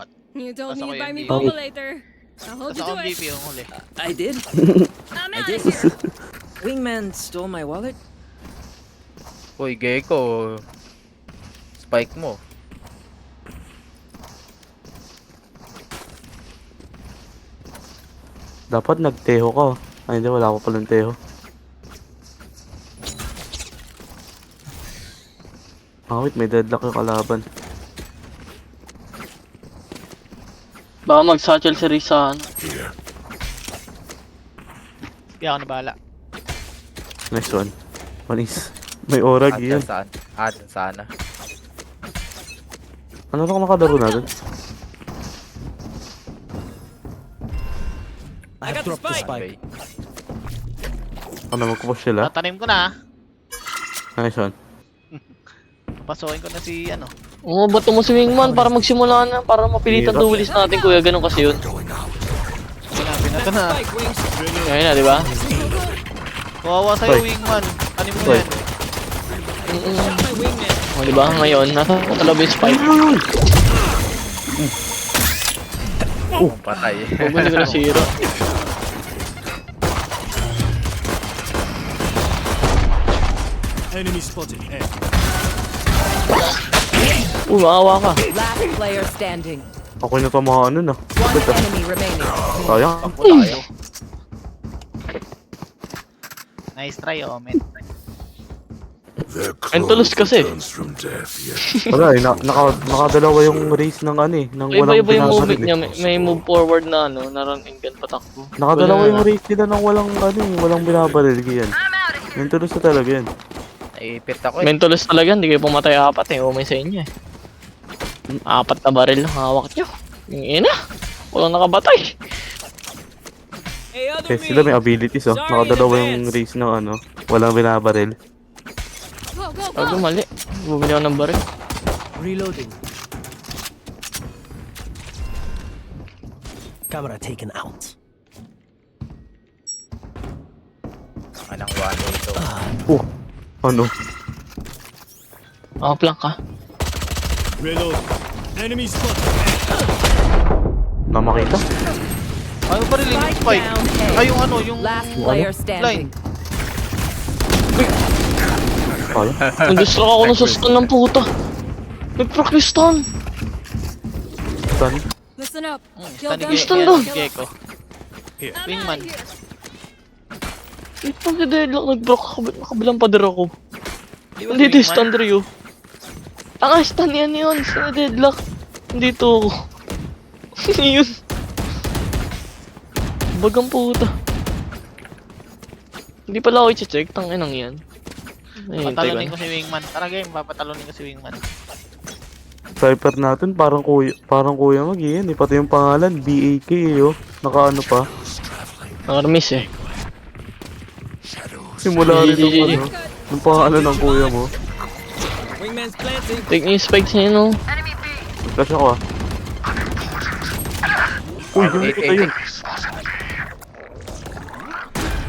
What? You told Basta me ko you'd buy yung me MVP. Boba later. I'll hold Basta you to akong it. MVP yung huli. I did. I'm I out did. of here. Wingman stole my wallet. Uy, Gecko. Spike mo. Dapat nagteho ka. Ay, hindi. Wala ko palang teho. Wait. May deadlock yung kalaban. Baka mag-satchel si Rizan. Hindi ako nabala. Nice one. Manis. May orag Dyan yun. saan? Dyan sana. Ano lang nakalaro natin? I got the spike. Okay. Ano, magpupush sila? Tatanim ko na. Nice one. Pasokin ko na si ano. Oo, bato mo si Wingman para magsimula na, para mapilitan Hirap. duelis natin kuya, ganun kasi yun. Sinabi na ito na. Ngayon na, di ba? Kawawa sa'yo, Hoy. Wingman. Tanim mo Hoy. yan. O, di ba? Ngayon, nasa talaga yung spike. Patay. Paguli ko na si Hero. Enemy spotted. Uy, maawa ka. Last player standing. Ako yung natamahan nun ah. One enemy remaining. Sayang. Takbo tayo. Nice try, oh, man. Entolos kasi. Wala eh. Nakadalawa yung race ng ano eh. Ng walang Iba-iba yung movement binabaril niya. eh. May move forward na ano, na run and gun patakbo. Nakadalawa Wala yung na. race nila ng walang ano eh. Walang binabaril yan. Yung tulos na talaga yan. Naipit ako eh. Mentolos talaga, hindi kayo pumatay apat eh. Umay sa inyo eh. Apat na baril lang hawak nyo. Yung ina. Walang nakabatay. Kasi sila may abilities oh. Nakadalawa yung race ng ano. Walang binabaril. Go, go, Bago go. mali. Bumili ako ng baril. Reloading. Camera taken out. Anong one ito. Oh. Ano? Plank ka. Reload. Enemy spotted. Na makita? Ayaw pa rin yung Spike spike. down A. Ay, yung ano, yung... Last player standing. Sayang. Nag-distract ako ng stun ng puta. Nag-practice stun. Saan? Listen up. Stun ni Stun Ge- daw. ano, Gecko. Here. I'm Wingman. out of here. Wait pang si Deadlock, nag-broke kabilang pader ako. Di ba si Hindi ito Wingman? stun Ryu. Stun yan yun. Sa Deadlock. Hindi ito ako. Yun. Bagang puta. Hindi pala ako i-check. Tanginang yan. Ay, Patalonin ko si Wingman. Tara game, papatalonin ko si Wingman. Cypher natin parang kuya mag yan eh. Pati yung pangalan BAK eh oh. Nakaano pa. Armis eh. Simula rin yung ano. Yung pangalan ng kuya mo. Wingman's planting. Take niyo yung spikes niya no. Flash ako ah. Uy, hindi ko tayo.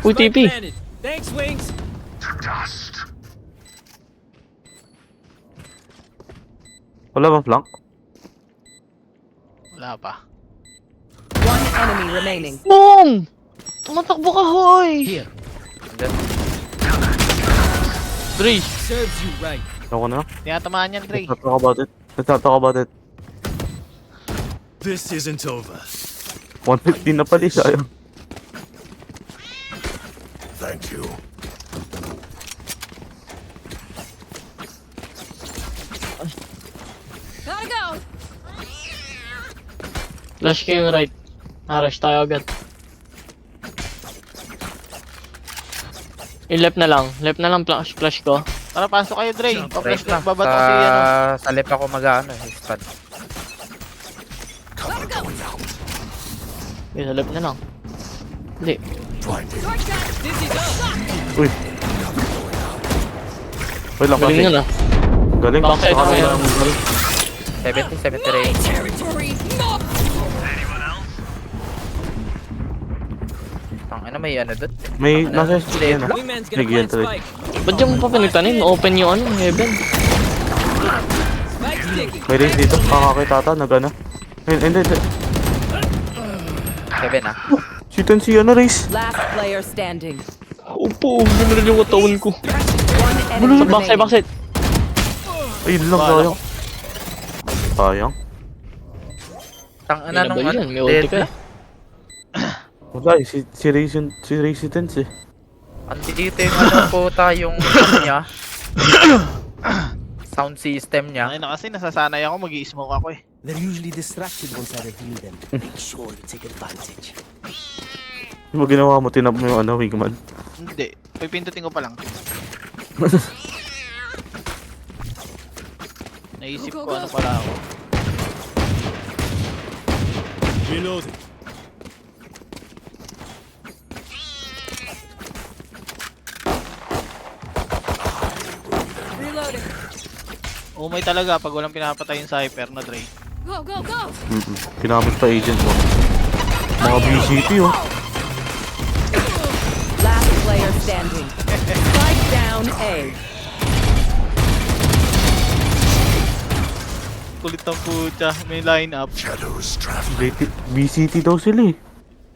Uy, TP. Planted. Thanks, Wings. Wala bang flank? Wala pa. One enemy remaining. Boom! Tumatakbo ka, hoy! Dyan. Dre, Serves you right. Ako na. Tinatamaan yan, Dre. Let's talk about it. Let's not talk about it. This isn't over. 115 na pala sayang. Thank you. Gotta go. flash kayo yung right. Rush tayo agad. Left na lang flash ko. Tara, pasok kayo, Dre. Pa-flash Right na. na. Babato ko si ano. Sa left ako mag-ano eh. Stun. Okay, sa left na lang. Hindi. Uy. Wait lang Galing kasi. yun ah. Galing. Backside Baka ako wala yan. nang galing. 70, 70 rin. Territory. No. Ano may ano doon? May nasa street yan ah. Wingman's gonna Sige yan plant tuloy. spike. Ba't dyan mo pa pinagtanim? Open yung ano, heaven. Spike's taken. May race dito. Kakakita ata. Nagana. Hindi. Heaven ah. Sitan si ano, Race. Last player standing. Upo, bumili yung katawan ko. One enemy Sa backside, remaining. backside. Ayun lang, Bala sayang. Sayang. Tang Ano ano nung ba ano? yan? May ulti ka eh. Wala eh, si Race Tense eh. Andito yung ano po tayong ano niya. Sound system niya. Ay na kasi nasasanay ako, mag-i-smoke ako eh. They're usually distracted once I reveal them. Make sure you take advantage. Ano ginawa mo? Tinap mo yung ano, Wingman? Hindi, pipindutin ko pa lang. Naisip Go, ko go, ano go. pala ako. Reloading. Reloading. Umay talaga pag walang pinapatay yung Cypher na Dre. Go, go, go. Kinamit pa agent mo. Mga BCT oh. Last player standing. Spike down A. Kulit ng pucha, may line up. Shadows traveling. BCT daw sila eh.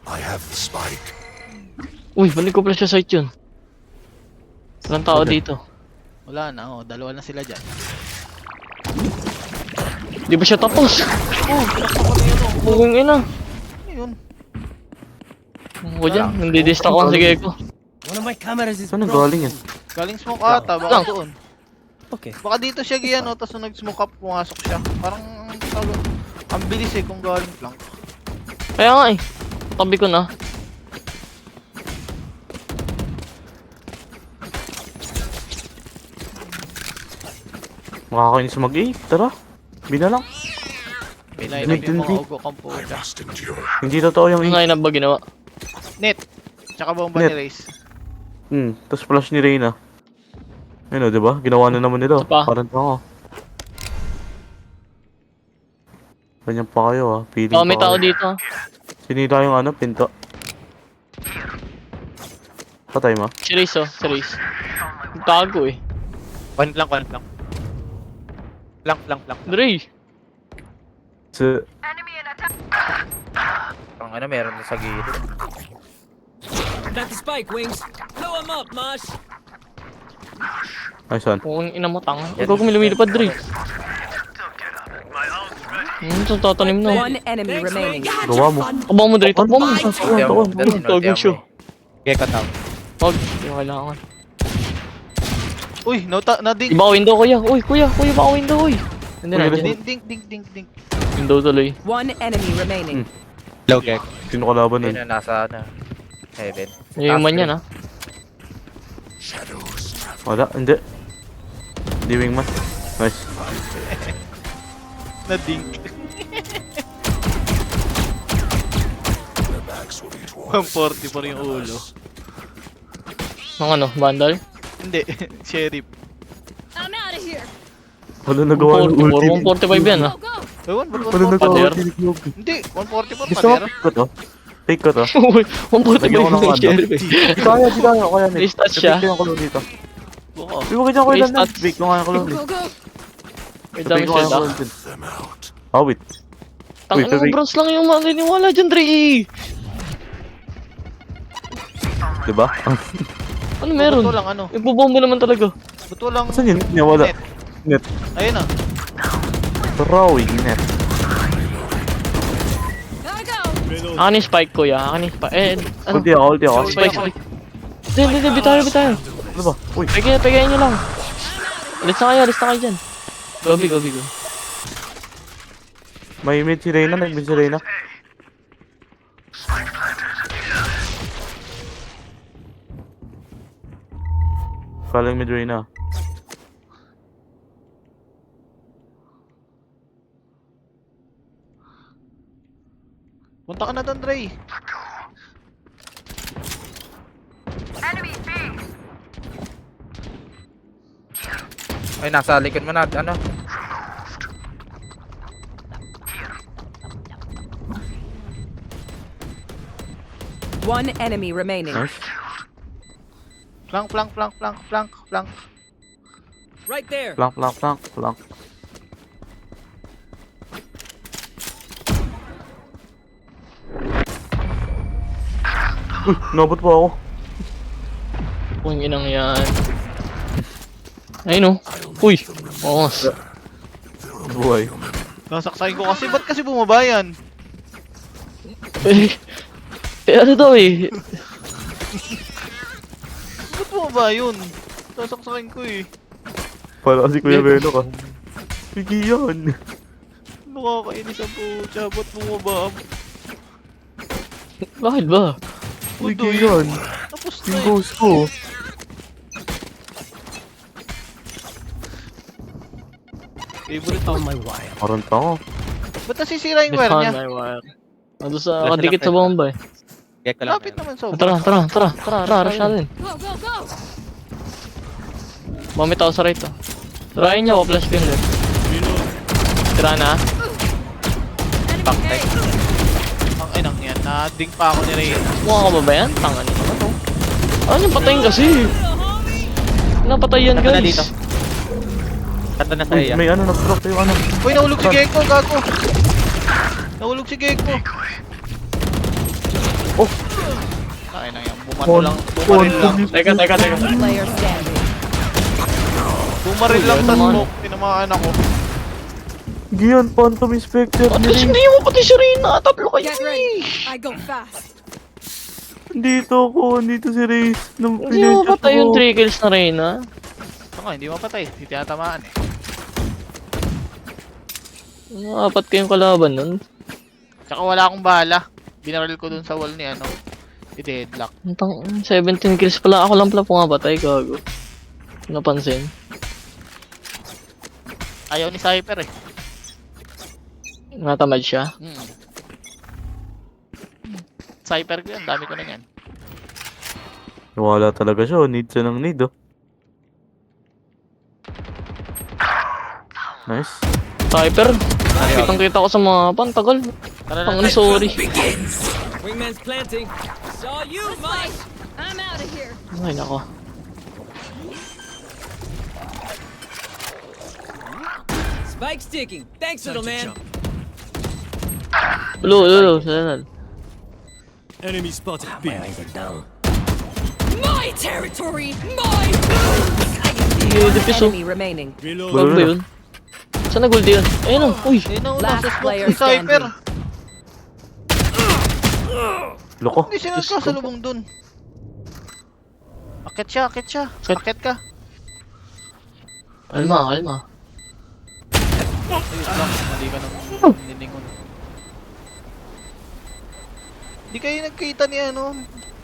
I have the spike. Uy, balik ko pala sa site yun. Walang tao Okay. dito. Wala na, oh, dalawa na sila dyan. Di ba siya tapos? Bugong ina. Ayun. Ako dyan, nandidista ko sa gecko. One of my cameras is Saan broken. galing yan? Galing smoke ata, baka Lang. doon. Okay. Baka dito siya giyan, oh, tapos nung nag-smoke up, pumasok siya. Parang, ang bilis eh kung galing plank. Kaya nga eh. Tabi ko na. Makakainis mag-A. Tara. Bina lang. Line up yung mga Hindi. ugo kang pucha. Must endure. Hindi totoo yung Ano A. nga na ba ginawa? Net. Tsaka bomba Net. ni Raze. Tapos flash ni Reyna. Ayun o, diba? Ginawa na naman nila. Ito pa. Parang tanga. Ganyan pa kayo ah. Feeling Baka may pa tao kayo. dito. Sinita yung ano, pinto. Patay mo. Si Raze oh, si Raze. Tago eh. One lang. Lang. Dre. Ang ano meron na sa gilid. Plant the spike, Wings. Blow him up, Mosh. Ay, saan? Kung ina mo tanga. Ikaw kung lumilipad Dre. Ito tatanim na. One enemy remaining. Gawa mo. Takbo mo Dre, takbo mo. Tago siya. Gecko down. Wag, hindi mo kailangan. Uy, na-ding. Iba window kuya. Uy, kuya, baka window uy. Hindi na, Uy, dyan. Ding. Window tuloy. One enemy remaining. Low Gecko. Sino kalaban nun? Yun na nasa ano. Heaven. Yung man yan ah. Shadows traveling. Wala, hindi. Hindi wingman. Nice. Na-ding. Their backs will be towards 140 pa rin yung ulo. Mga ano, bandal? Hindi, sheriff. I'm out of here. Wala nagawa ng ulti. 145 yan ah. Go, go. Ewan, ba't Wala 140? nagawa Pader. ng ulti ni Cube. Hindi, 140 pa Gusto mo pader. pick ko to? Pick ko to? Uy, 145 Lagyan ko ng yung ano. sheriff eh. Di kaya, kaya nito. Restart siya. Pick ko yung kulong dito. Buko. Di mo ganyan ko ilan na. Restart. Pick ko nga yung kulong Go, dito. go. May Pick dami ko nga shield yung ah. kulong dito. them out. Ah, wait. Tangin Wait, mo, wait. bronze lang yung maniniwala dyan, Dre. Diba? Ano meron? Buto lang, ano? Igbobombo naman talaga. Buto lang. Saan yun? Niya, wala. Net. Ayun ah. Throwing net. Gotta go. Reloading. Akin yung spike ko, ya. Akin yung spike. Ano? Ulti ako. Spike. Hindi, bitayo. Ano ba? Uy. Pegayin nyo lang. Alis na kayo dyan. Gobi. May mid si Reyna. Nag-mid si Reyna. Kalang mid Reyna. Punta ka na doon, Dre. Ay, nasa likod mo na. Ano? One enemy remaining. Nice. Flank. Right there. Flank. Nabot pa ako. Kung inang yan. Ayun, oh. Uy. Oo. Buhay. Nasaksakin ko kasi, ba't kasi bumaba yan? Ano daw eh. Ba't bumaba yun? Nasaksakin ko eh. Para kasi Kuya Beno ka. Sige yan. Nakakainis ang pucha, ba't bumaba? Bakit ba? Sige yan. Tapos na Yung eh. ghost ko. Favorite On to. my wire. Parang tanga. Ba't nasisira yung wire niya? My wire. Nandun sa kadikit sa bomba eh. Lapit naman sa Tara, rush natin. Go, go, go! Mamit ako sa right to. Tirahin niya ako, flash pin ulit. Tira na. Enemy A! Ang inang yan, na-ding pa ako ni Reyna. Mukha ka ba ba yan? Tangan niyo naman to. Ano yung patayin kasi? Napatay yan guys. Uy, may ano, nag-drop yung ano. Uy, nahulog si Gecko, gago! Nahulog si Gecko! Oh! Ay na yan, bumaril lang Teka. Player standing. Bumaril lang sa Naman. smoke, tinamaan ako. Sige yan, Phantom Inspector. At least hindi mo pati si Reyna. Tatlo kayo Get eh. ready! I go fast! Dito ako, dito si Reyes. Nung Hindi mo pinedshot patay yung ko. 3 kills na Reyna. Ito nga, hindi mapatay, hindi tinatamaan eh. Apat kayong kalaban nun. Tsaka wala akong bala. Binaril ko dun sa wall ni ano, i-deadlock. 17 kills pala. Ako lang pala pumapatay, gago. Napansin. Ayaw ni Cypher eh. Natamad siya. Cypher ko yan, dami ko na yan. Wala talaga siya, need siya ng need oh. Nice. Cypher. Kitang-kita ko sa mga pantagal. Tara Ang na, sorry. Wingman's planting. Saw you, Mike. I'm out of here! Ay, nako. Spike sticking. Thanks, little man. Ulo. Salanal. Enemy spotted. B. My territory! My Yung defuse oh. Enemy remaining. Reload. Gold ba yun? Saan na gold yun? Ayun oh. Uy. Ayun na, Last nasa smoke player si Cypher. standing. Loko. Hindi siya nagkasalubong dun. Akit siya. Akit ka. Kalma. Ayun lang, mali ka nang niningon. Di kayo nagkita ni ano,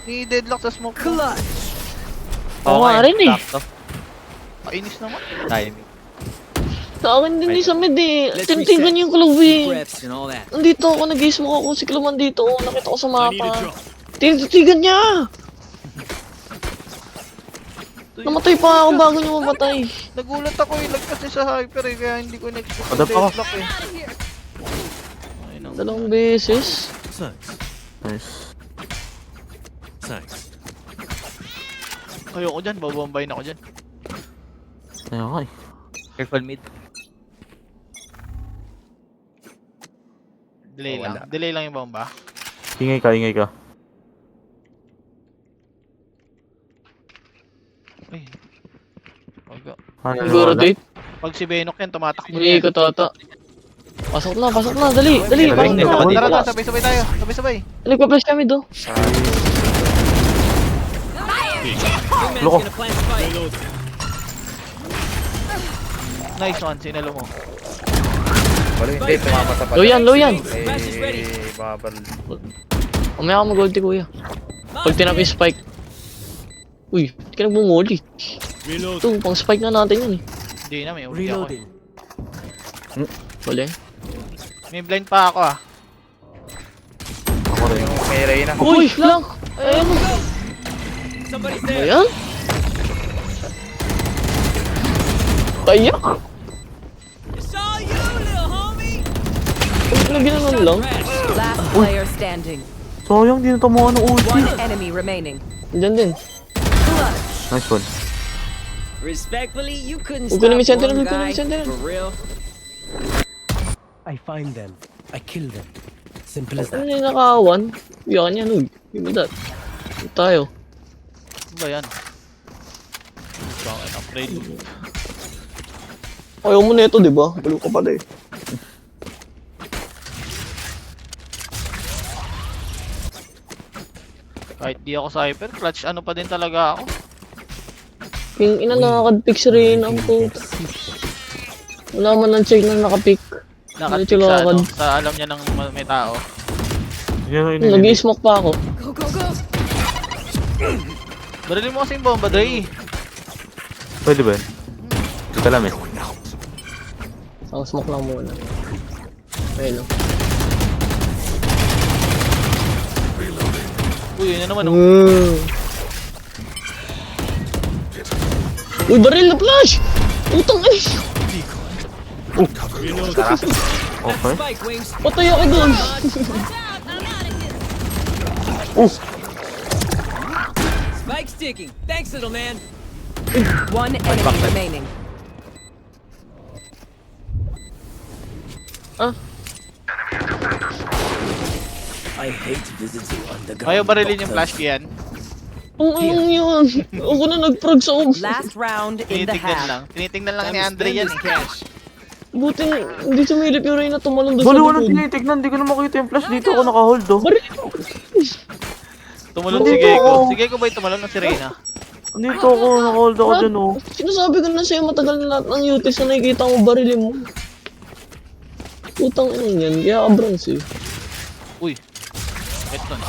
ni Deadlock sa smoke mo. Oo nga rin eh. Painis naman. Sa akin din sa mid eh. Let's Tinitigan reset. yung club eh. Breaths and all that. Nandito ako, nag-smoke ako. Si Club dito. Nakita ko sa I need a mapa. drop. Tinitigan niya! Namatay pa ako bago niya mamatay. Nagulat ako eh, lag kasi sa hyper eh, kaya hindi ko in-expect Padap ako. Deadlock eh. out of here! Ayun ang- Dalawang beses. Thanks. Nice. Thanks. Ayoko dyan, babambayin ako dyan. Kaya nga eh. Delay lang yung bomba. Ingay ka. Ay. Ano, Siguro wala? date. Pag si Benok yan, tumatakbo Hindi ko toto. Pasok na. Dali. Pasok na. Tara, sabay-sabay tayo. Sabay-sabay. Nagpa-flash kami do. Wingman's Loko. gonna plant spike. Reload. Nice one, sinalo mo. Low yan. Smash is ready. Umaya ka mag-ulti kuya. Pag tinapi spike. Uy, hindi ka nagbumuli. Reload. Ito, pang spike na natin yun eh. Hindi na, may ulti ako. Reloading. Wala. May blind pa ako ah. Ako rin. Uy, flank! Ayan o. Somebody's there. Ayan. Tayak! Saw you, little homie. Ano ginanon lang? Crash. Last player standing. Sayang, di na tamuha ng ulti. One enemy remaining. Diyan din. Nice one. Respectfully, you couldn't Huwag ko na may stop sentinel, one huwag ko na may guy. sentinel. For real. I find them. I kill them. Simple as Ano that. na yung naka-1? Yan yan, uy. Give me that. tayo. Ano ba yan? Bakit ang prelude? Ayaw mo na ito, di ba? Balo ka pala eh. Kahit di ako sniper, clutch ano pa din talaga ako. Yung ina nakakad-pick si Reyna ang puta. Wala man lang check na nakapick. Nakatik Diretso sa, lakad. ano, sa alam niya ng may tao. Yan ang ininig. Nag-i-smoke pa ako. Go, go, go. Barilin mo kasing bomba, Dre. Pwede ba? Ito lang eh. Ang smoke lang muna. Ayun o. Uy, yun na naman. Oh. Uy, baril na flash! Utang ay! Okay. Spike, Wings. Patay ako doon! Spike's ticking. Thanks, little man. One enemy remaining. I hate visiting on the ground. Ayaw barilin yung flash yan. Ang anong yun? Ako na nag-prog sa Last round in the Tinitignan half. lang. Tinitignan lang ni Andre yan eh. Buti hindi sumilip yung Reyna tumalon doon sa Balo, walang likod. tinitignan. Hindi ko na makita yung flash dito. Ako naka-hold oh. Baril! Tumalon si Gecko. Si Gecko ba yung tumalon ng si Reyna? Dito ako, naka-hold ako dyan oh. Sinasabi ko na sa'yo matagal na lahat ng UTs na nakikita mo barilin mo. Putang ina yan, kaya ka-bronze eh. Uy. Ito na.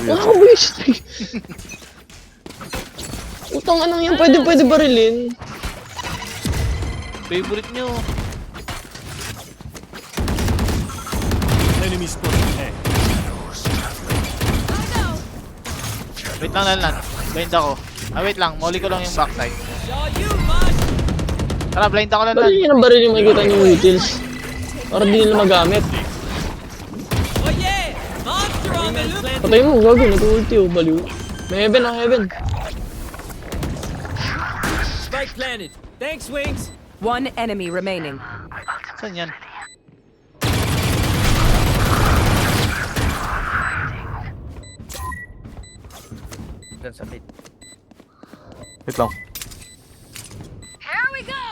Wala ka waste eh. Utang anong yan, pwede barilin. Favorite nyo. Enemy spotted. Hey. Wait lang lan. Blind ako. Wait lang. Molly ko lang yung backside. Saw you, man. Tara, blind ako lan. Barilin ang barilin makikita niyo yung UTs. Para di nila magamit. Oh yeah! Monster on the loop. Patay mo, gago, nag-ulti oh, baliw. May heaven ah, heaven. Spike planted. Thanks, Wings. One enemy remaining. Saan yan? Dyan sa mid. Wait lang. Here we go.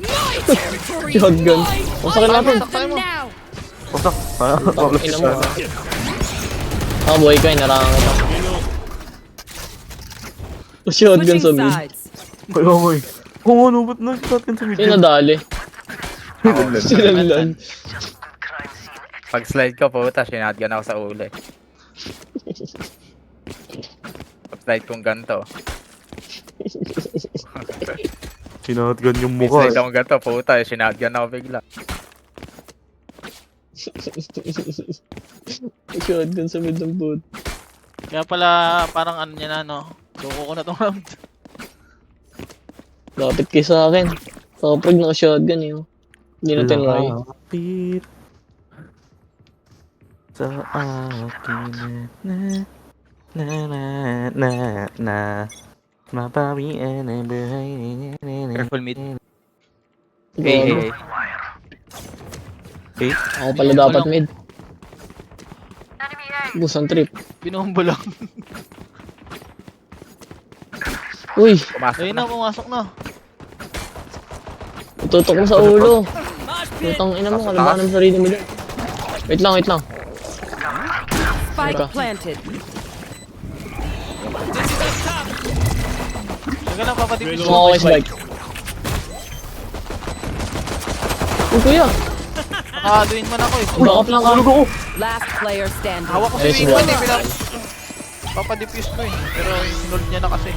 My territory. Shotgun. Pasakin natin. Them now. Pasak. Tang ina mo. Ah, boy ka, inarangan kita. Shotgun sa Switching mid. sides. Ay, amoy. Kung ano, ba't nag-shotgun sa mid? Yung nadali. Sinanlan. Pag slide ko, puta, sinadgan ako sa ulo eh. Pag slide kong ganito. Sinatgan yung May mukha. slide akong ganito, puta, sinadgan ako bigla. Shotgun sa mid ng boot. Kaya pala parang ano niya na no. Suko ko na tong round. Lapit kayo sa akin. Kapag naka-shotgun eh. Oh. Hindi natin try. Lapit sa akin na mapawian ang buhay. Careful mid. Hey. Okay? Ako pala dapat mid. Busan trip. Binombo lang. Uy, Pumasok Ayun na. na, pumasok na. tutok mo sa ulo. Mosh pit. Putang ina mo, kalabanan sa sarili mo dyan. Wait lang. Spike Teka. planted. Teka lang, papatipis Mga okay spike. Uy, kuya. Nakaduin man ako eh. Back up lang ka. Last player standing. Hawak ko si Nice Wingman one. eh. Papadifuse ko eh. Pero sinuld niya na kasi.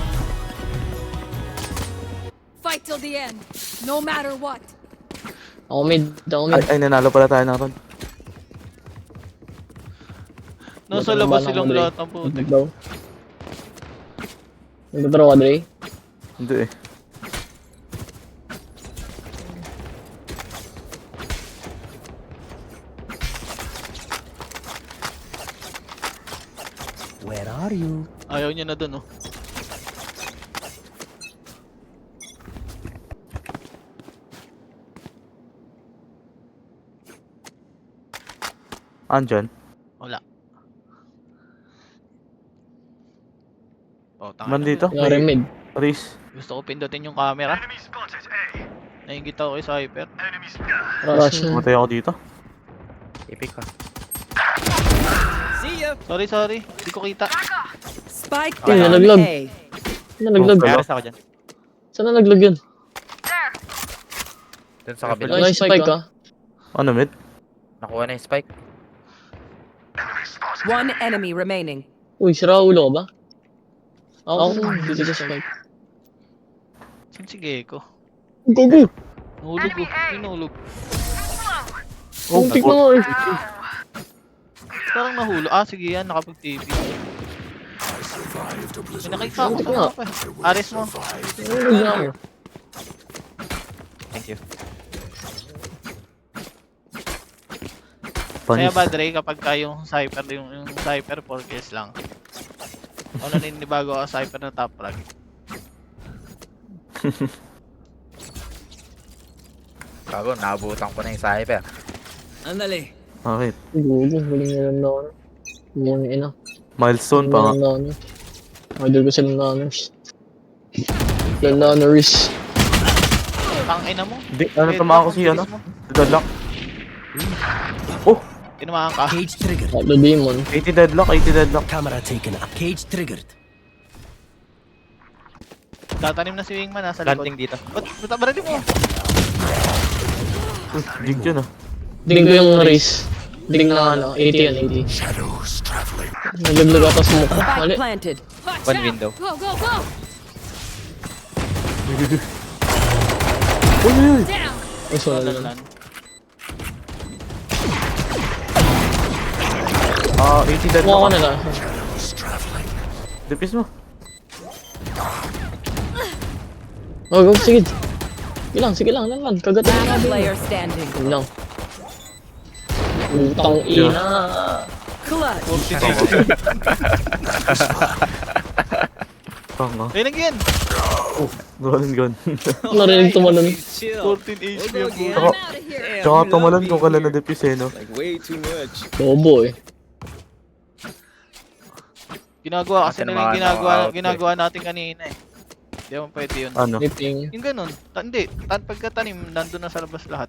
Fight till the end. No matter what. Ako mid. Ay, nanalo pala tayo ng round. Nasa labas silang lahat ng putik. Nagtatraw ka, Dre? Hindi eh. Ayaw niya na dun oh. Andyan. Wala. Oh, tanga Man na. dito. Yari mid. Race. Gusto ko pindutin yung camera. Naingit ako kay Cypher. Rush. Matay ako dito. Epic ka. See ya. Sorry. Hindi ko kita. Spike Ay, down nalaglag. A. Nalaglag. Oh, Meron ako dyan. Saan nalaglag yun? Dun sa kabila. Nice spike ka. Ano mid? Nakuha na yung spike. One enemy remaining. Uy, sira ulo ka ba? Ako, dito sa spike. Saan si Gecko? Gogo! Nahulog ko. Nahulog. Oh, pick mo nga eh. Parang nahulog. Ah, sige yan. Nakapag-TV. May nakita ako. Tingnan nga. Ares mo. Nalaglag na ako. Thank you. Kaya Panis. ba, Dre, kapag ka yung Cypher 4 kills lang. Ano naninibago ako sa Cypher na top frag. Bago, naabutan ko na yung Cypher. Andale. Bakit? Gogo, galing na lang na ako. Yung ina. Milestone pa nga. Idol ko sila naners. Naners. Tang ina mo. Hindi, ano tamaan ko si ano? Deadlock. Oh! Tinamaan ka. Cage triggered. The demon. 80 deadlock, 80 deadlock. Camera taken up. Cage triggered. Tatanim na si Wingman nasa likod. Landing dito. Ba't barili mo? Jig yun ah. Ding ko yung race. Ding na ano, 80 yan, 80. Shadows traveling. Nalaglag ata sa mukha. Mali. Spike planted. Watch One out. window. Go, go, go. Uy! Down. Ay, so Lan, nalaglag. lan. Ah, 80 Mukha deadlock. ka na lang. Shadows traveling. Dipis mo. Oh, go, sige. Sige lang, lan. Kagatan na Last natin. player standing. Yun lang. Utang ina. Clutch. Tanga. Ay, nagyan! Galing gan. Narinig tumalon. Chill. 14 HP ang I'm bull. out of here. Tsaka tumalan kung kala na dipis eh, no? Like way too much. Bobo eh. Ginagawa kasi Atin nila yung naman, ginagawa natin kanina eh. Hindi naman pwede yun. Ano? Nipping. Yung ganun. Hindi. Pagkatanim, nandun na sa labas lahat.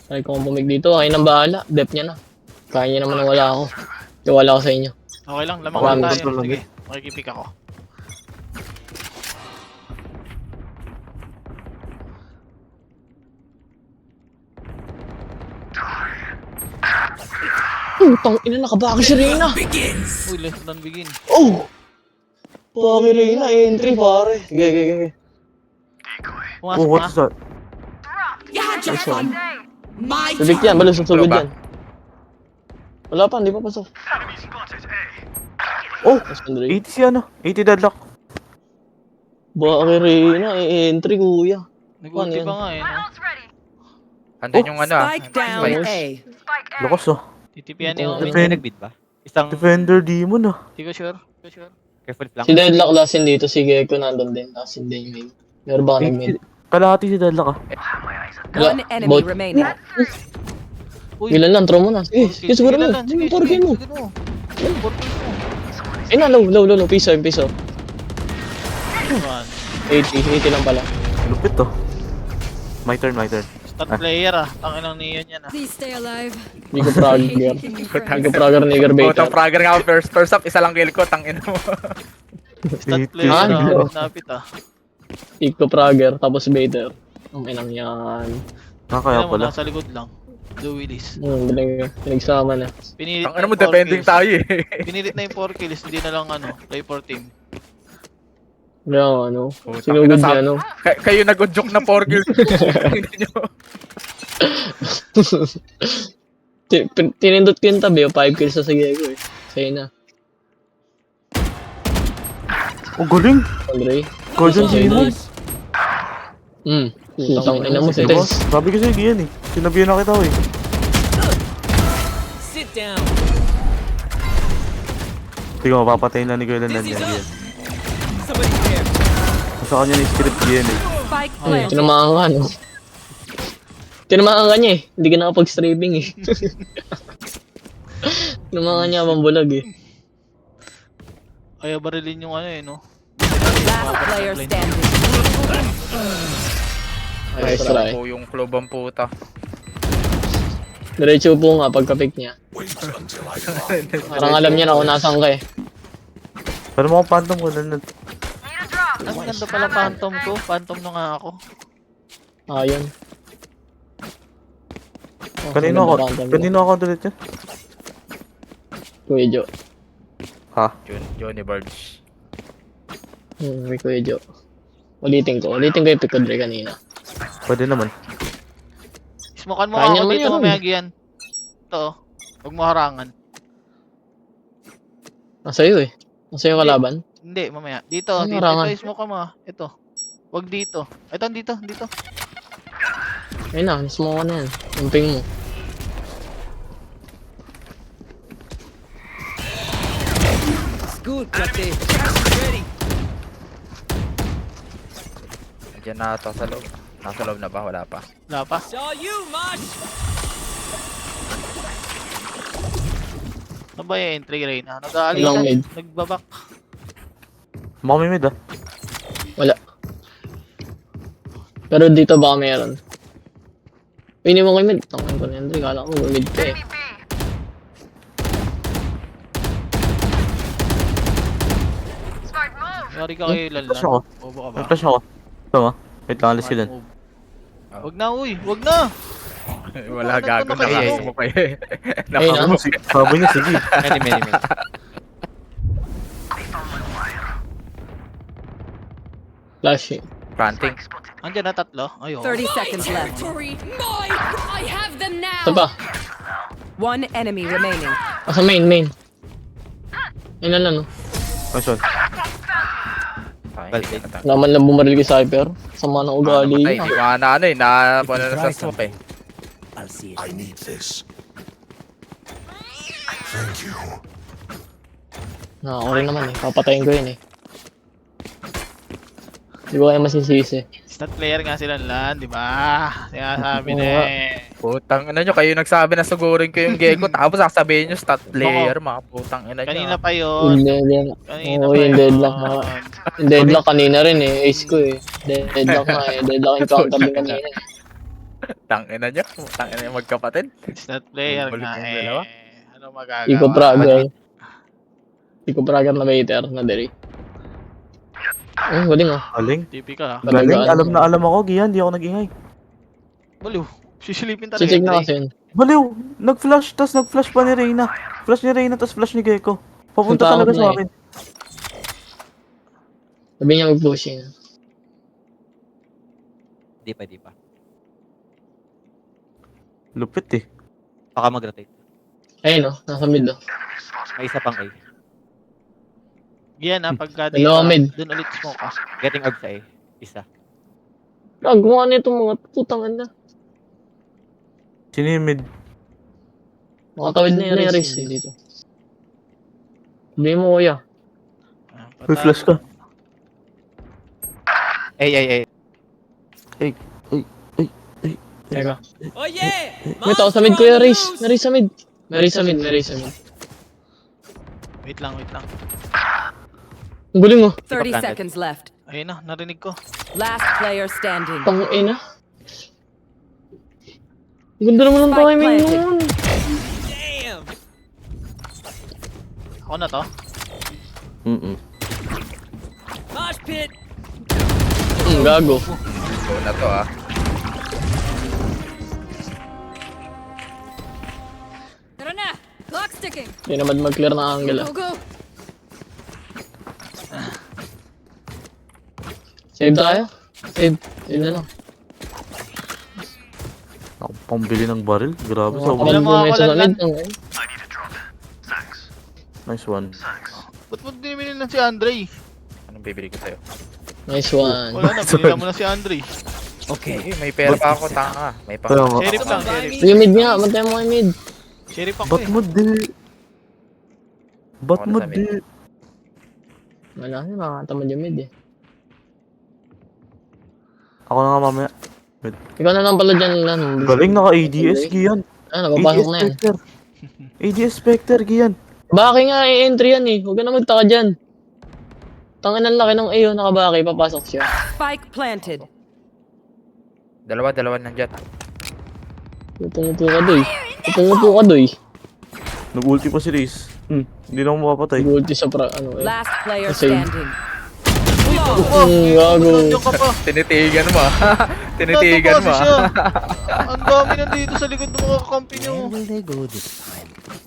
Ay, kung bumig dito, ay nang bahala. Dep niya na. Kaya niya naman na wala ako. Tiwala ako sa inyo. Okay lang, lamang One lang gusto tayo. lang Sige, makikipik ako. Utang ina, nakabaki si Reyna. Uy, let's done begin. Oh! Baki Reyna, entry pare. Sige. Pumasok Oh, na. what's that? Nice one. Bibig yan, balos ang sugod yan. Wala pa, hindi pa pasok. Oh! Mas Andre. 80 si ano? 80 deadlock. Baki Reyna, entry kuya. Nag-ulti Ano pa yan? nga eh. No? Andun yung ano ah. Spike down Spike. A. Lakas oh. Titipian ni Omen. Defend. Nagbid ba? Isang Defender demon ah. Hindi ko sure. Hindi ko sure. careful lang. Si Deadlock lasin dito, si Gecko nandun din. Lasin din yung main. Meron ba nag-main? Kalahati si deadlock ah. One enemy Bot. remaining. Uy, Ilan lang, throw mo na. Sige, siguro mo. Sige, Sige, mo. sige mo. 4 kills mo. Eh na, low. Piso. Man. 80 lang pala. Lupit oh. My turn. Star player ah. Tangin ng Neon yan ah. Please stay alive. Hindi ko prager. Making Hindi friends. ko prager nigger Oh, baiter. tang Prager nga ako first up, isa lang kill ko, tangin mo. Star player Ah, ah. no. Napit ah. Hindi ko prager, tapos baiter. Ang inang yan. Kaya Kaya mo, pala. nasa likod lang. Blue Willis. Pinagsama na. Pinilit Ang ano na mo, yung 4 depending kills. tayo eh. Pinilit na yung 4 kills, hindi na lang ano, play for team. Kaya ano, Putang sinugod ina, niya ano. Kayo nag-joke na 4 kills. Hindi nyo. Tinindot ko yung tabi, 5 kills sa sige ko eh. Sa'yo na, Oh, galing! Andre. Guardian Sa'yo na. demon! Putang ina mo si Diba? Tess. Sabi ko sa'yo, Gian eh. Sinabihan na kita eh. Sit down. Hindi ko mapapatayin na ni Kuya Landan This is yan, up. Gian. Somebody's there. Sa kanya ni script Gian eh. Spike Ay, planted. tinamaan ka no. Tinamaan ka niya eh. Hindi ka nakapag-streaming eh. Tinamaan niya habang bulag eh. Kaya barilin yung ano eh, no? Last player standing. Nice Wala try. po yung club ang puta. Diretso po nga pagka-pick niya. Wait until I drop. Parang alam niya na kung nasaan ka eh. Pero mga phantom ko na Ang ganda pala phantom ko. Phantom na nga ako. Ayun. Oh, Kanino ako? maganda random Kanino ako ulit yan? Kuya Jo. Ha? Johnny Birds. May Kuya Jo. Ulitin ko yung pick ko Dre kanina. Pwede naman. Smokan mo Kanya ako naman dito yun. mamaya Gian. Ito oh. Huwag mo harangan. Nasa'yo eh. Nasa'yo kalaban. Hindi, mamaya. Dito, Ay, dito. harangan. Ito, smoke mo. Ito. Huwag dito. Ito, dito. Ayun na, nasmo ko na yan. Yung ping mo. Good, Kate. Ready. Nandiyan na ito sa loob. Nasa loob na ba? Wala pa. Wala pa. Saw you, Mosh. Ano ba yung entry Reyna? Long Nag-aalisan. mid. Nagbabak. Makamimid ah. Wala. Pero dito baka meron. Pinin mo kay mid. Tangin ko na yan, Dre. Kala ko mid ka eh. Yari ka kayo lalan. Flash ako. Bobo ka ba? May flash ako. Ito mo. Wait lang, alis sila. Huwag na, uy. Huwag na. Wala gago na Ay, kayo mo pa eh. Ayun Sabi na. mo, sabi niya, sige. Many. Flash eh. Planting. Andiyan na tatlo. Ayun. 30 seconds left. Territory mine! I have them now! Ito pa. One enemy remaining. Sa main. Ayun na lang no. Nice one. Naman lang bumaril kay Cypher. Sama ng ugali Ay, niya. di ba na ano eh. Napano na sa smoke eh. I need this. Thank you. Ako rin naman eh. Papatayin ko yun eh. Di ba kayo masisisi? Stat player nga sila lan, di ba? Sinasabi na Oo. eh. Putang ina nyo, kayo nagsabi na sugurin ko yung Gecko. Tapos sasabihin nyo stat player, mga putang ina nyo. Kanina pa yun. Hindi. Kanina Oo, pa yung yun. deadlock na. Yung deadlock kanina rin eh. Ace ko eh. Deadlock nga eh. Deadlock encounter din kanina eh. Tang ina nyo, tang ina yung magkapatid. Stat player Balik nga yung eh. dalawa. Ano magagawa? Iko Prager. Iko Prager na waiter na diri. Galing ah. Galing. TP ka ha. Galing. Talaga, Alam na alam ako, Gian. Di ako nag-ingay. Baliw. Sisilipin talaga. Sisig na Dre. kasi yun. Baliw! Nag-flash, tas nag-flash pa ni Reyna. Flash ni Reyna, tas flash ni Gecko. Papunta Ang talaga takot sa na akin. Sabi niya mag-pushing. Di pa. Lupit eh. Baka mag-rotate. Ayun oh, nasa mid oh. May isa pang A. Gian ha, pagka Hello, mid. dun ulit smoke ka. Getting out sa A. Isa. Gagawa na itong mga putangan na. Sino yung mid? Makatawid na yung race eh dito. Hindi mo kuya. May flash ka. A. Teka. Oh yeah! May tao sa mid kuya, race. May race sa mid. May race sa mid. Wait lang. Ang galing oh. 30 seconds left. Ayun na, narinig ko. Last player standing. Tang ina. Ang ganda naman ng Spike timing planted. nun. Damn! Ako na to. Mosh pit! Gago. Go na to ah. Tara na! Clock's ticking! Hindi naman mag-clear na angle ah. Go, go! Save tayo. Save na lang. Ako pambili ng baril. Grabe. Kapag Sobrang mga bumay sa kalan mid, ang nice one. Ba't mo diniminin lang si Andre? Anong bibili ko sa'yo? nice one. Wala na, binila mo na si Andre. Okay, may pera pa ako, tanga. May pa. Kaya nga. Sheriff lang, sheriff. Sige mid nga, matay mo kay mid. Sheriff ako Ba't eh. mo di? Ba't Ako mo na sa di? Wala na, nakatamad yung mid eh. Ako na nga mamaya. Ikaw na lang pala dyan, ano. Galing, naka-ADS, Gian. Ah, napapasok na yan. Spectre. ADS Spectre, Gian. Baki nga i-entry yan eh. Huwag ka na magtaka dyan. Tangin ang laki ng AO, nakabaki, papasok siya. Spike planted. Dalawa nandyan. Pupumupo ka doy. Pupumupo ka doy. Nag-ulti pa si Reese. Hindi na ako makapatay. Ulti sa ano eh. Last player Save. standing. Gago. Nandiyan ka pa. Tinitigan mo. Tinitigan mo. Nandun pa kasi siya. Ang dami nandito sa likod ng mga kampi nyo.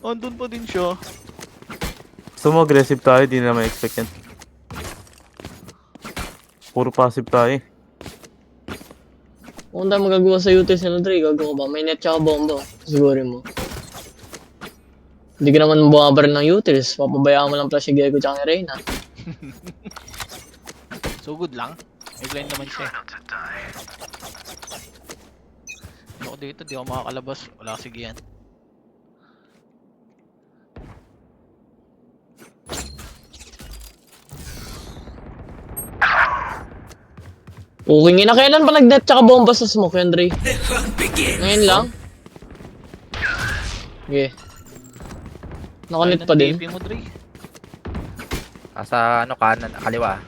Andun pa din siya. Gusto mo aggressive tayo, di na ma-expect yan. Puro passive tayo. Kung tayo magagawa sa UTS na Dre, gagawa ba? May net tsaka bomba. Sigurin mo. Hindi ka naman bumabaril ng utils. Papabayaan mo lang pala si Gecko tsaka ni Reyna. So good lang. May blind naman siya. Ako dito, di ako makakalabas. Wala kasi yan. Okay, na kailan pa nag-net tsaka bomba sa smoke yan, Dre? Ngayon lang? Okay. Nakanet pa din. TP mo, Dre. Sa ano, kanan, kaliwa.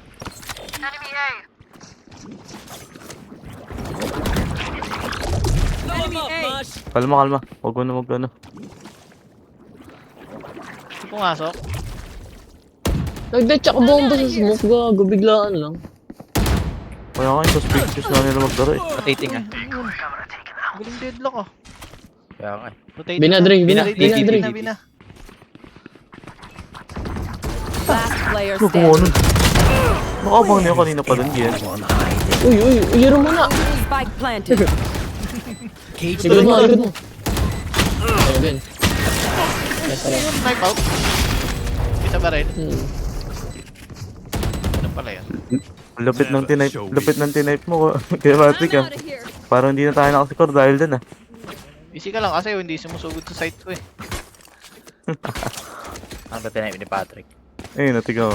Kalma. Huwag mo na ano. Hindi pumasok. Nag-net tsaka bomba sa smoke, gago. Biglaan lang. Kaya nga yung suspicious na nila magdara eh. Rotating ah. Galing deadlock ah. Kaya nga. Rotate Bina, na. Dre, bina, Bina. Last player Ano kung ano? standing. Nakabang niya kanina pa dun, Gian. Uy, uyero mo na. Spike planted. Likod mo. Ayun. Yes, sir. Knife out. Kita ba rin? Ano pala yan? Lapit ng tinipe mo. Kaya Patrick ah. here. Parang hindi na tayo nakascore dahil dun ah. Easy ka lang kasi hindi sumusugod sa site ko eh. Ang tatinay ni Patrick. Ayun, natigaw.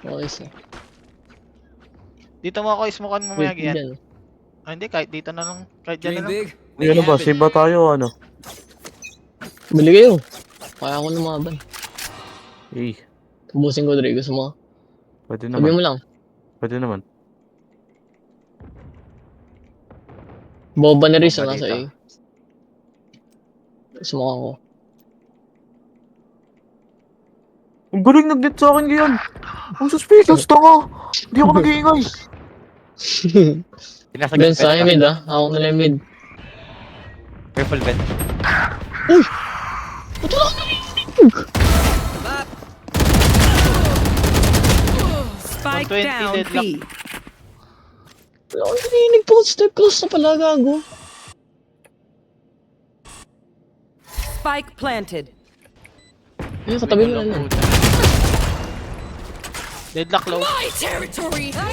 Okay, sir. Dito mo ako ismokan mamaya Wait, Gian. dyan. Ah, hindi, kahit dito na lang. Kahit dyan na Dream lang. big. Ay, ano ba? Save ba tayo o ano? Bili kayo. Kaya ko lumaban. Eh, Tubusin ko, Dre. Gusto mo? pwede Sabi naman. mo lang. Pwede naman. Boba ni Riz, nasa Balita. A. Gusto mo ako. Ang galing nag-net sa akin ngayon. Ang suspicious, tanga. Hindi ako nag-iingay. Pinasag Ben, sa mid ah. Ako na lang mid. Careful, Ben. Spike 120 down deadlock. B. Wala akong narinig po. Step close na pala, gago. Spike planted. Ayun, katabi mo na lang. Deadlock low. My territory! My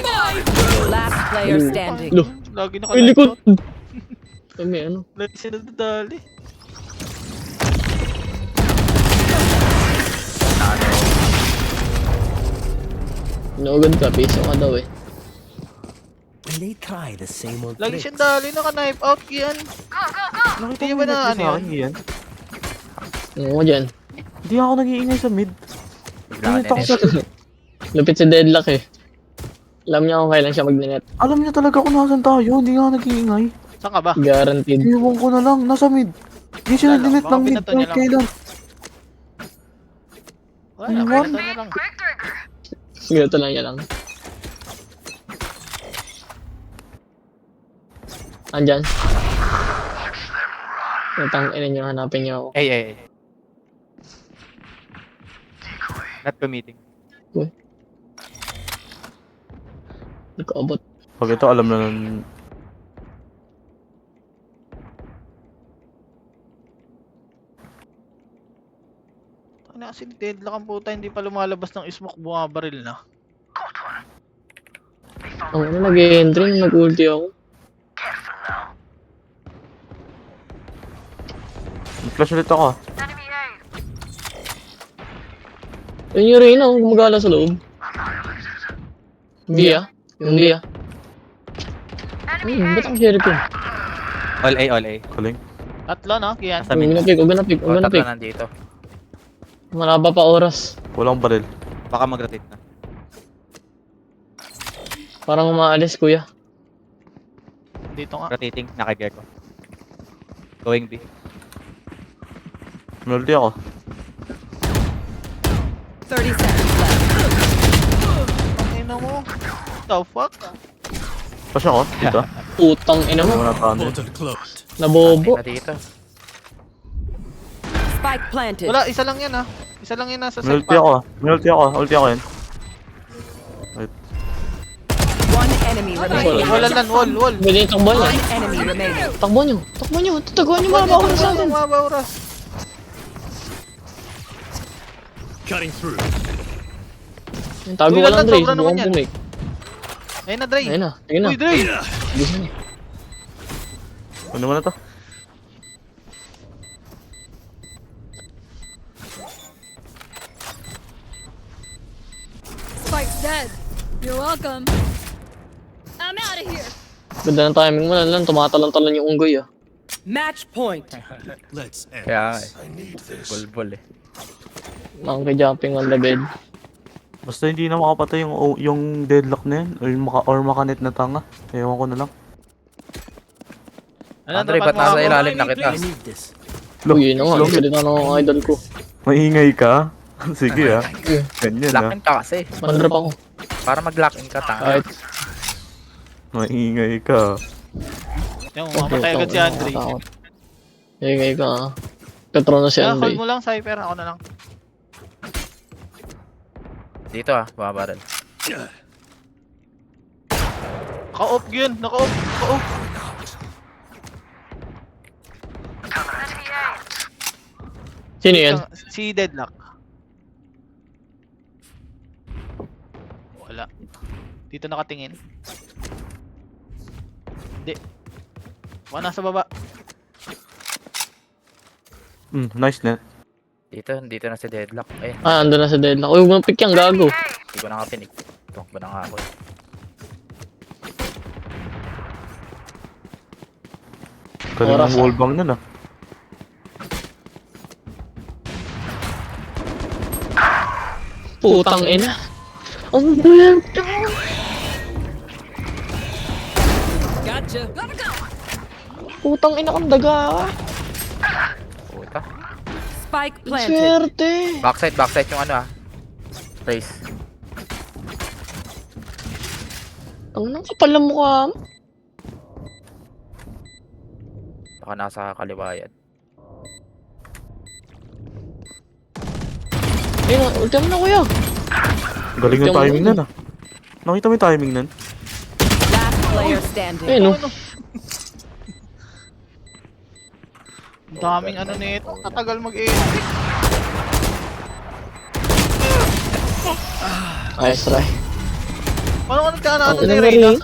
Last player standing. Lo. Lagi na Ay, likod. Kami, ano? Lagi siya nadadali. Inugod ka, piso ka daw eh. Lagi siyang dali, naka-knife out yan. Nakita niyo ba na ano yun? Yan? Ano mo dyan? Hindi ako nag-iingay sa mid. Bigla Ingat ako ka sa... Lupit si Deadlock eh. Alam niya kung kailan siya mag-net. Alam niya talaga kung nasan tayo. Hindi nga ako nag-iingay. Saan ka ba? Guaranteed. Iwan ko na lang. Nasa mid. Hindi siya Wala lang, nag-dinet baka ng mid. binato niya lang. Kailan? Wala, Iwan. pinatan na lang. Ganito lang yan lang. Andyan. Natang ina niyo, hanapin niyo ako. Ay. Not committing. Nagkaabot. Pag ito alam na nun. Ano kasi deadlock ang puta, hindi pa lumalabas ng smoke, bumabaril na. Ang ano, nag-entry nung nag-ulti ako. Flash ulit ako ah. Ayun yung Reyna, gumagala sa loob. Hindi ah. Hindi ah. Ba't ang sheriff yun? All A, all A. Kaling. Tatlo, no? Kian. Nasa Huwag mid. na pick, huwag na pick, O, huwag na tatlo pick. nandito. Malaba pa oras. Walang baril. Baka mag-rotate na. Parang umaalis, kuya. Dito nga. Rotating, naka-gear ko. Going B. Multi ako. 30 seconds left. Ang ina mo. The fuck? Pasya ako, dito. Putang ina mo. Wala pa ano. Portal closed. Nabobo. Na dito. Spike planted. Wala, isa lang yan ah. Isa lang yan nasa side Multi ako. Multi ako. Ulti ako yan. One enemy remaining. Wala lan, wall. Pwede yung takbo niyo. One enemy remaining. Takbo niyo. Takbo niyo. Tataguan niyo mga bawal sa atin. Mababa oras. Cutting through. Yung tago Uy, ka lang, lalat, Dre. sobra naman Subukan yan. bumake. Ayun na, Dre. Ayun na. Ayun na. Uy, Dre. Bilis na niya. Ano naman na to? Spike's dead. You're welcome. I'm out of here. Ganda ng timing mo lang. Tumatalon-talon yung unggoy ah. Match point. Let's end Kaya, this. I need this. bulbul eh. Monkey jumping on the bed. Basta hindi na makapatay yung deadlock na yan. Or makanet na tanga. Ewan ko na lang. Ano, Andre, dapat ba't nasa mo- ilalim na kita? Look, Uy, yun na nga. look. Salita ng idol ko. Maingay ka? Sige ah. Ganyan ah. Lock-in ka kasi. Mandrop ako. Para mag-lock-in ka, tanga. Kahit. Maingay ka. Yung mamatay agad si Andre. Ingay ka ah. Petro na si Kaya hold Andre. mo lang, Cypher. Ako na lang. Dito ah, bumabaril. Naka-off yun. Naka-off. Naka-off. Sino yan? Si Deadlock. Wala. Dito nakatingin. Hindi. Wala nasa baba. Nice net. Dito na si Deadlock. Eh, Ah, andun na sa deadlock. Uy, huwag mong pick yung gago. hindi ko na nga pinig. Tumakbo na nga ako. Galing Oras, ng wallbang nun ah. Putang ina. Ang bento. Gotcha. Putang ina kang daga. Puta. Spike planted. Swerte. Backside yung ano ah. Race. Ang nang kapal ng mukha mo. Baka nasa kaliwa yan. Ayun, ulti mo na kuya. Galing ng Yung- timing nun ah. Nakita mo yung timing nun? Last player standing. Ayun oh. Ang daming ano nito. Katagal mag-aim. Nice try. Paano ka nagkaano Ang ni ina Reyna? rin.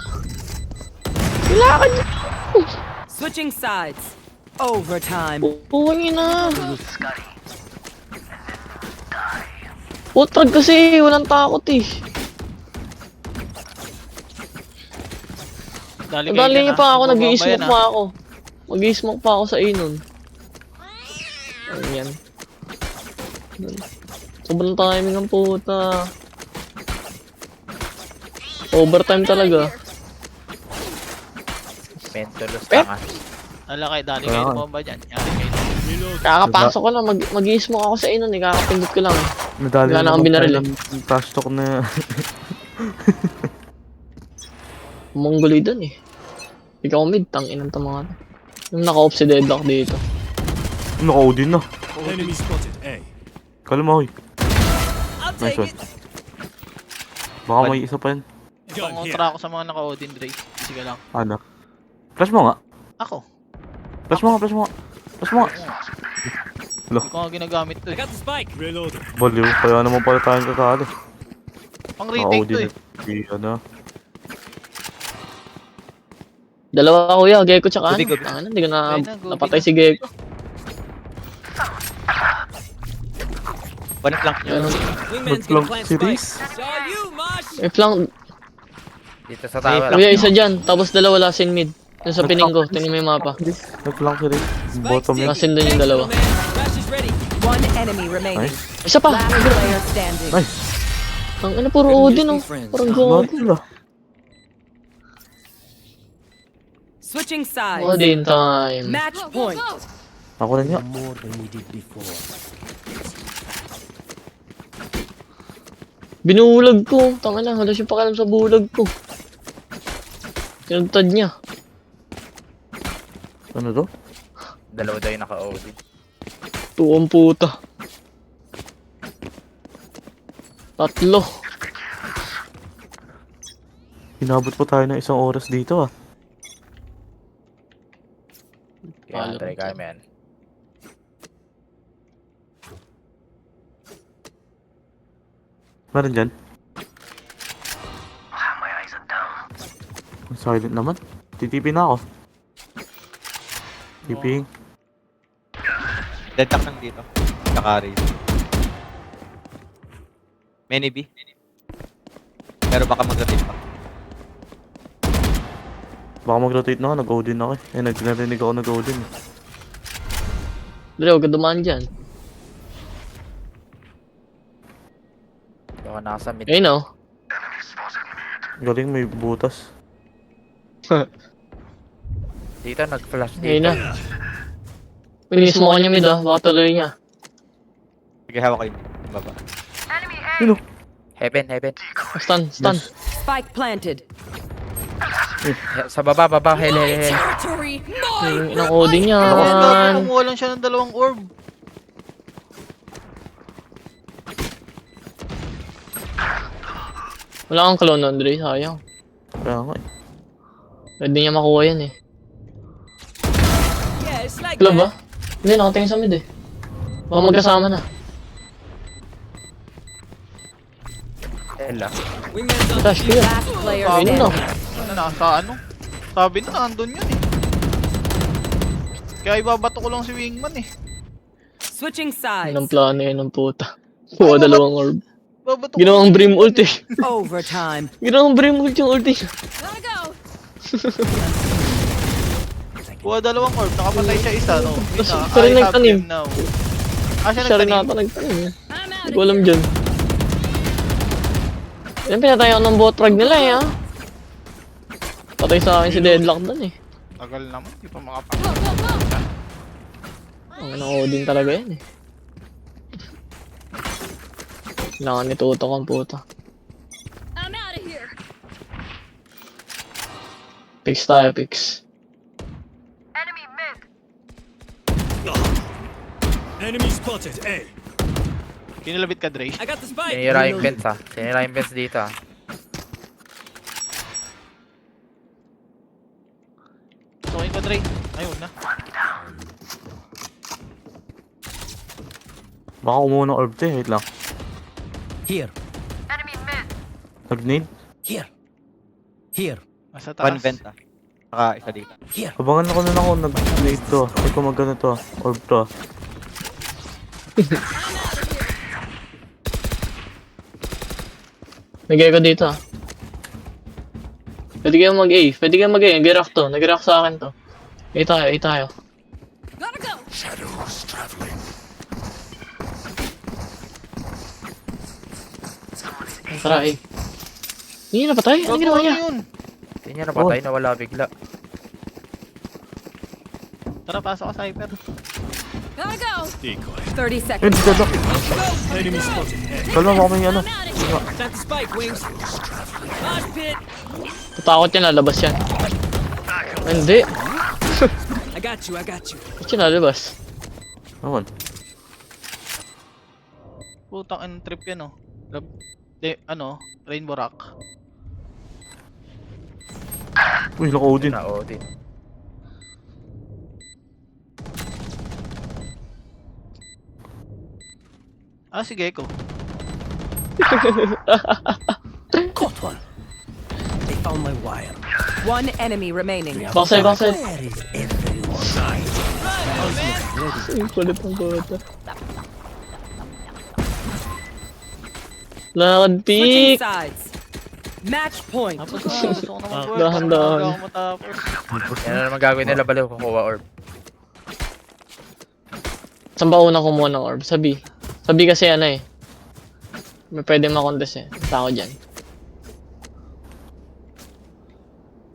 Kailangan niyo. Switching sides. Overtime. Putang ina. Putrag kasi, walang takot eh. Dali Dali niyo pa ako, Bababa nag-i-smoke yan, pa ako. Mag-i-smoke pa ako sa Anon. Ayan. Sobrang timing ng puta. Overtime talaga. Mentalus Eh? tanga. Alakay, dali kayo ng bomba dyan. Yari kayo. Kakapasok ko lang, mag-i-smoke ako sa Anon eh. Kakapindot ko lang. Nadali Wala na naman akong binaril tayo ng trash talk na Mongoloid dun eh. Ikaw mid, tangin ng mga. Yung naka-off si Deadlock dito. naka-Odin na. Enemy spotted. A. Kalma hoy. I'll Nice take one. it. Baka may isa pa yan. Gun here. Pangontra ako sa mga naka-Odin, Dre. Sige lang. Ano? Flash mo nga. Ako. Flash mo nga, flash mo nga. Flash mo nga. Hindi ko nga ginagamit to I eh. got the spike. Reloading. Baliw. Kaya naman pala tayong kakali. Pang retake to eh. Di ano. Dalawa kuya, Gecko tsaka ano. Gobi, gobi. Tangin, hindi ko na Ayun na, gobi napatay na. si Gecko. One lang. Yan. Wingman's Mag-long gonna plant series. spike. Saw you, Mosh. May flank. Dito sa tower. Kuya, isa dyan. Tapos dalawa last in mid. Yung sa pining ko. Tingnan mo yung mapa. Nag-lang si Ray. Bottom yun. Last in dun yung dalawa. Flash is ready. One enemy remaining. Nice. Isa pa! Last player standing. Nice. Ang ano, puro Odin oh. Parang gago. Martil ah. Switching sides. Odin time. Match Go, go, point. go! Ako rin nga. Binulag ko. Tanga na, wala siyang pakialam sa bulag ko. Tinagtad niya. Ano to? Dalawa daw yung naka-OD. Tuwang puta. Tatlo. Inabot pa tayo ng 1 oras dito ah. Kaya try kami yan. Meron dyan? Ang silent naman. TTP na ako. TPing. Dead tap lang dito. Nakari. Many B. Pero baka mag-rotate pa. Baka mag-rotate na ako. Nag-Odin ako eh. Narinig ako nag-Odin. Dali, huwag ka dumaan dyan. Yung nasa mid. Ayun oh. Galing may butas. Dito nag-flash Ayun dito. na. Pinis mo kanya mid ah. Baka tuloy niya. Sige, hawak kayo. Baba. Heaven, heaven. Stun, stun. Spike planted. Sa baba, hel. Territory! Yung inang Odin niya. Kumuha lang siya ng 2 orb. Wala kang clone, Andre. Sayang. Kaya nga eh. Pwede niya makuha yan eh. Yeah, it's like Club ba? that. Hindi, nakatingin sa mid eh. Baka magkasama na. Hel ah. Wingman's on. Dash, clear. Last player Ayun na. standing. Ano, nasa ano? Sabi na, andun yun eh. Kaya ibabato ko lang si Wingman eh. Switching Yan sides. ang plano yan ng puta. Kuha 2 orb. Babato ko Ginawang Brim ult eh. Overtime. Ginawang Brim ult yung ulti niya. Gotta go! Kuha 2 orb, nakapatay siya isa, no? Tapos, Yun na, siya rin I have nagtanim. him now. Ah, siya Siya rin nagtanim. nata nagtanim eh. I'm out Hindi of ko alam here! dyan. Yan, pinatay ako ng bot frag nila eh ha. Patay sa akin si Deadlock dun eh. Tagal naman, di pa Go, makapatay. go, go! Ang ano Odin talaga yan eh. Kailangan nitutok ang puta. I'm out of here! Pix tayo, Pix. Enemy spotted. A. Kinilabit ka, Dre. I got the spike. Sinira yung vents ah. Sinira yung vents dito ah. Tukin ko, Dre. Ayun na. Baka kumuha ng orb to eh. Wait lang. Here. Nag-nade? Here. Nasa taas. 1 vent ah. Saka isa dito. Abangan ako na lang ako nag-nade to. Hindi ko magano to. Orb to. Nagay ko dito ah. Pwede kayo mag-A. Pwede kayo mag-A. Nag-react to. Nag-react sa akin to. A tayo, A tayo. Gotta go! Shadows traveling. Tara A. Hindi na patay. Ano ginawa niya? Yun. Hindi niya napatay, nawala bigla. Tara, pasok ka, Cypher. Gotta go! Decoy. 30 seconds. Hindi ka lang. Enemy spotted. Kalma baka may ano. I'm out of here! Plant the spike, Wings. Mosh pit. Tatakot yan, lalabas yan. Hindi. I got you. I got you. Ba't yan lalabas? Naman. Putang ang trip yan, oh. Ano, Rainbow Rock. Uy, naka-Odin. Na OD. Ah, si Gecko. Caught one. They found my wire. One enemy remaining. Backside, backside. Where is everyone? Ang kulit ng bata. Lakad Switching pick! sides. Match point. Tapos na, gusto ko naman po. Dahan-dahan. Ako matapos. Yan na naman gagawin nila, baliw, kukuha orb. Saan ba unang kumuha ng orb? Sabi. Sabi kasi ano eh. May pwede makontest eh. Basta ako dyan.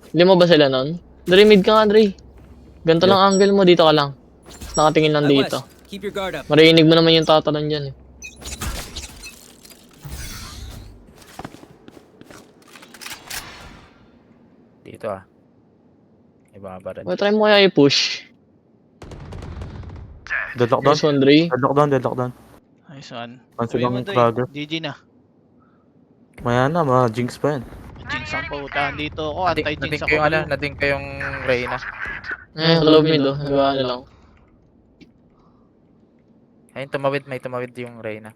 Hindi mo ba sila nun? Dre, mid ka nga, Dre. Ganito lang angle mo, dito ka lang. Tapos nakatingin lang Out dito. west. Keep your guard up. Marinig mo naman yung tatalon dyan eh. Dito ah. Iba ba rin? Okay, try mo kaya i-push. Deadlock down. Nice one, Dre. Deadlock down. Nice one. Pansin Sabi mo, ng Dre, Fragger. GG na. Maya na, jinx pa yan. Jinx ang puta. Dito ako, Nating anti-jinx ako. kayong ano, baliw. nating kayong Reyna. Love mid oh. Nagawa na lang. Ayun, may tumawid yung Reyna.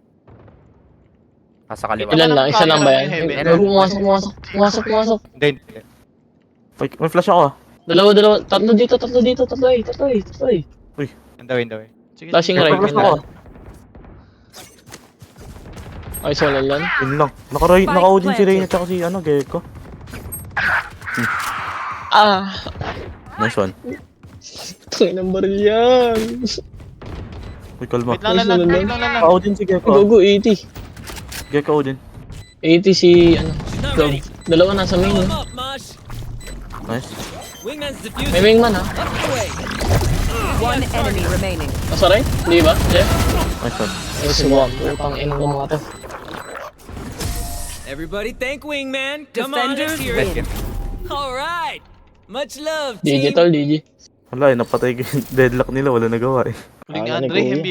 Nasa kaliwa. Ilan lang? Isa lang ba yan? Heaven. Huwag pumasok. Hindi. May flash ako ah. Dalawa. Tatlo dito. Tatlo eh. Window. Sige, Flashing sige. right. Flash ako ah. Ay, solo lang. Yun lang. Naka-Odin si Reyna tsaka si Gecko. Ah! Nice one. Tangin ng baril yan. Uy, kalma. Wait lang. Naka-Odin si Gecko. Gogo, 80. Gecko Odin. 80 si, She's not Gov. ready. Dalawa nasa main. Blow him No? up, Mosh. Nice. Wingman's May defusing. wingman ha. Up the way. One enemy remaining. Nasa right? Di ba? Jeff? Nice one. Ay, si Wam. Pang ino ko mga to. Everybody thank Wingman. Come on, let's Defenders hear it. win. All right. Much love, team. Digital, Digi. Wala eh, napatay ko yung deadlock nila. Wala nagawa eh. Huling Ah, Andre, nag-uwi. MVP.